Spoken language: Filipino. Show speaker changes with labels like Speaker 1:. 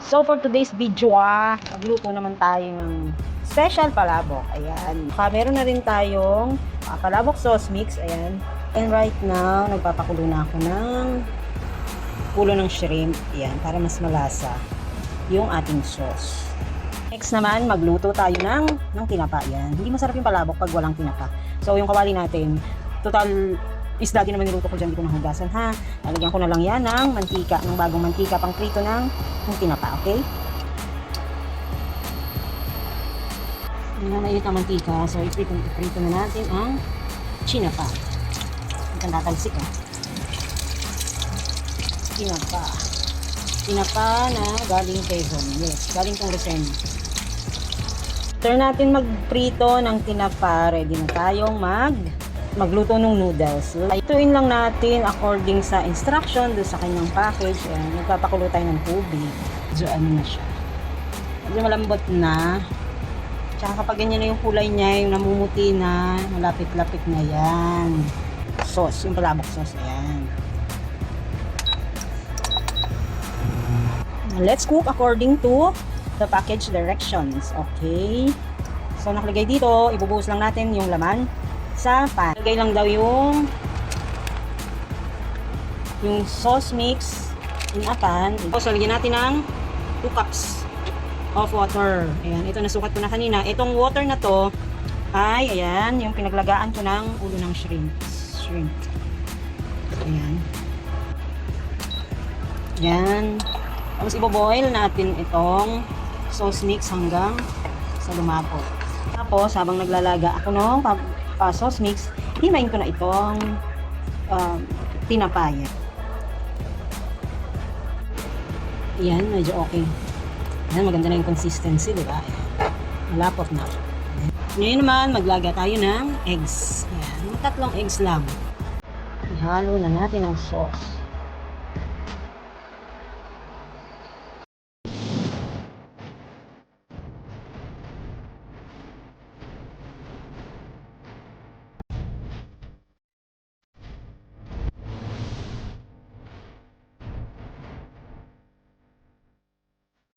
Speaker 1: So for today's video, magluto naman tayo ng special palabok. Ayan. Meron na rin tayong palabok sauce mix. Ayan. And right now, nagpapakulo na ako ng ulo ng shrimp. Ayan. Para mas malasa yung ating sauce. Next naman, magluto tayo ng tinapa. Ayan. Hindi masarap yung palabok pag walang tinapa. So yung kawali natin, total isda din naman niluto ko dyan, hindi ko nahugasan ha. Lalagyan ko na lang yan ng mantika, ng bagong mantika pang prito ng tinapa, okay? Hindi na mainit ang mantika, so iprito na natin ang chinapa. Hindi kang tatalsik ha. Tinapa na galing Quezon, yes, galing kong Roseno. After natin magprito ng tinapa, ready na tayong magluto ng noodles. Ituin lang natin according sa instruction do sa kanyang package. Ayan, magpapakulo tayo ng tubig. So, ano na siya. Medyo malambot na. Tsaka kapag ganyan na yung kulay niya, yung namumuti na, malapit-lapit na yan. Sauce, yung palabok sauce. Ayan. Let's cook according to the package directions. Okay. So, nakalagay dito, ibubuhos lang natin yung laman sa pan. Lagay lang daw yung sauce mix in a pan. So, lagyan natin ng 2 cups of water. Ayan, ito nasukat ko na kanina. Itong water na to ay, ayan, yung pinaglagaan ko ng ulo ng shrimp. Ayan. Ayan. Tapos iboboil natin itong sauce mix hanggang sa lumapot. Tapos, habang naglalaga ako ng sauce mix, himayin ko na itong tinapaya. Ayan, medyo okay. Ayan, maganda na yung consistency, diba? Malapot na. Ngayon naman, maglaga tayo ng eggs. Ayan, 3 eggs lang. Ihalo na natin ang sauce.